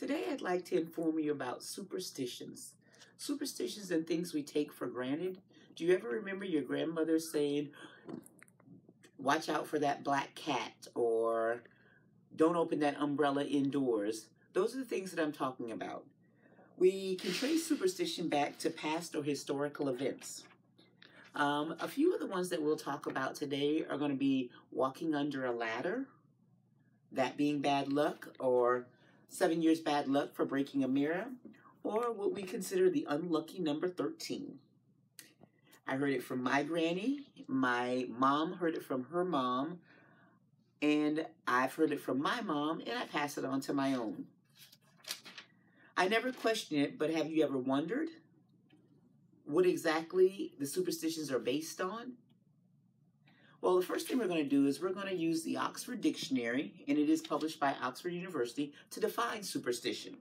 Today I'd like to inform you about superstitions. Superstitions and things we take for granted. Do you ever remember your grandmother saying, watch out for that black cat, or don't open that umbrella indoors? Those are the things that I'm talking about. We can trace superstition back to past or historical events. A few of the ones that we'll talk about today are going to be walking under a ladder, that being bad luck, or 7 years bad luck for breaking a mirror, or what we consider the unlucky number 13. I heard it from my granny, my mom heard it from her mom, and I've heard it from my mom, and I pass it on to my own. I never question it, but have you ever wondered what exactly the superstitions are based on? Well, the first thing we're going to do is we're going to use the Oxford Dictionary, and it is published by Oxford University, to define superstition.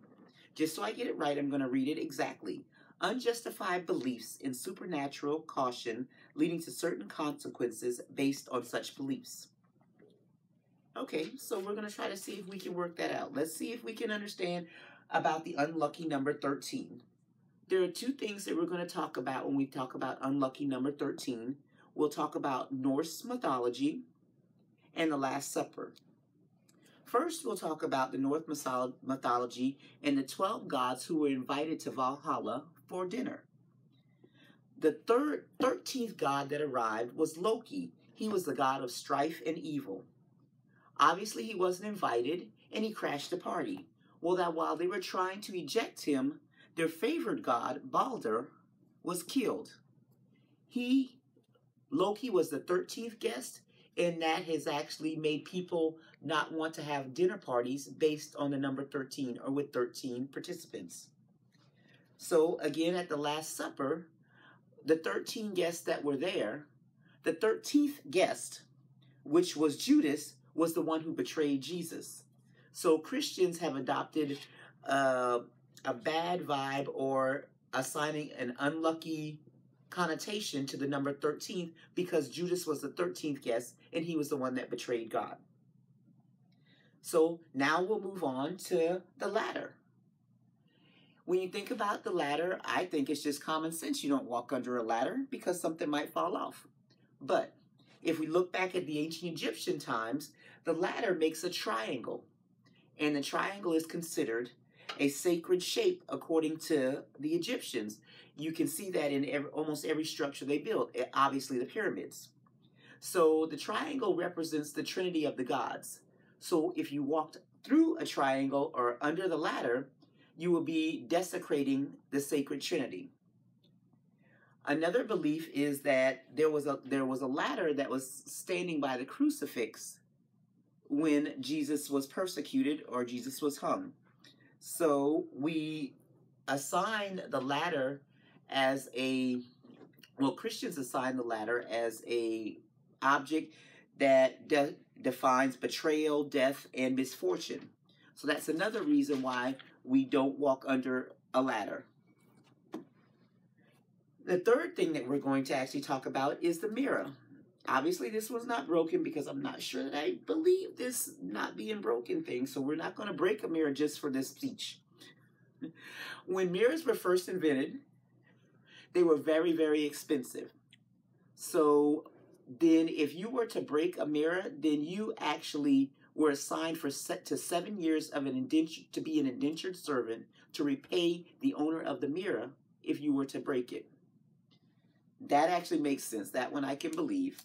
Just so I get it right, I'm going to read it exactly. Unjustified beliefs in supernatural caution leading to certain consequences based on such beliefs. Okay, so we're going to try to see if we can work that out. Let's see if we can understand about the unlucky number 13. There are two things that we're going to talk about when we talk about unlucky number 13. We'll talk about Norse mythology and the Last Supper. First, we'll talk about the Norse mythology and the 12 gods who were invited to Valhalla for dinner. The 13th god that arrived was Loki. He was the god of strife and evil. Obviously, he wasn't invited, and he crashed the party. Well, that while they were trying to eject him, their favored god, Balder, was killed. Loki was the 13th guest, and that has actually made people not want to have dinner parties based on the number 13 or with 13 participants. So again, at the Last Supper, the 13 guests that were there, the 13th guest, which was Judas, was the one who betrayed Jesus. So Christians have adopted a bad vibe or assigning an unlucky connotation to the number 13 because Judas was the 13th guest and he was the one that betrayed God. So now we'll move on to the ladder. When you think about the ladder, I think it's just common sense. You don't walk under a ladder because something might fall off. But if we look back at the ancient Egyptian times, the ladder makes a triangle, and the triangle is considered a sacred shape according to the Egyptians. You can see that in almost every structure they built, obviously the pyramids. So the triangle represents the Trinity of the gods. So if you walked through a triangle or under the ladder, you will be desecrating the sacred Trinity. Another belief is that there was a ladder that was standing by the crucifix when Jesus was persecuted or Jesus was hung. So we assign the ladder as Christians assign the ladder as a object that defines betrayal, death, and misfortune. So that's another reason why we don't walk under a ladder. The third thing that we're going to actually talk about is the mirror. Obviously, this was not broken because I'm not sure that I believe this not being broken thing. So we're not going to break a mirror just for this speech. When mirrors were first invented, they were very, very expensive. So then if you were to break a mirror, then you actually were assigned to 7 years of to be an indentured servant to repay the owner of the mirror if you were to break it. That actually makes sense. That one I can believe.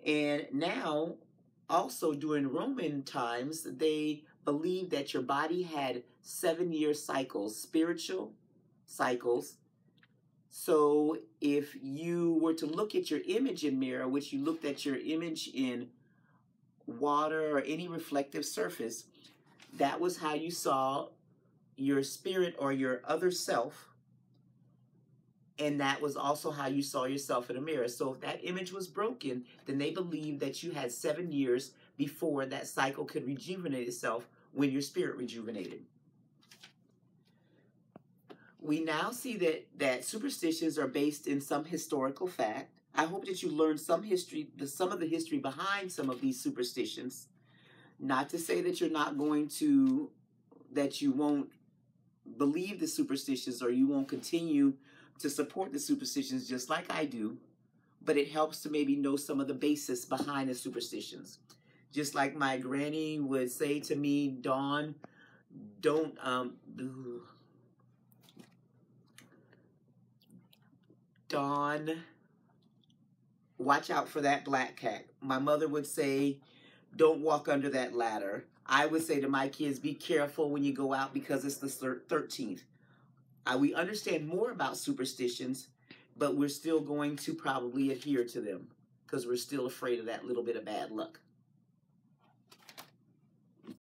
And now, also during Roman times, they believed that your body had 7-year cycles, spiritual cycles. So if you were to look at your image in mirror, which you looked at your image in water or any reflective surface, that was how you saw your spirit or your other self. And that was also how you saw yourself in a mirror. So if that image was broken, then they believed that you had 7 years before that cycle could rejuvenate itself when your spirit rejuvenated. We now see that superstitions are based in some historical fact. I hope that you learned some of the history behind some of these superstitions. Not to say that that you won't believe the superstitions, or you won't continue to support the superstitions just like I do, but it helps to maybe know some of the basis behind the superstitions. Just like my granny would say to me, Dawn, don't, Dawn, watch out for that black cat. My mother would say, don't walk under that ladder. I would say to my kids, be careful when you go out because it's the 13th. We understand more about superstitions, but we're still going to probably adhere to them because we're still afraid of that little bit of bad luck.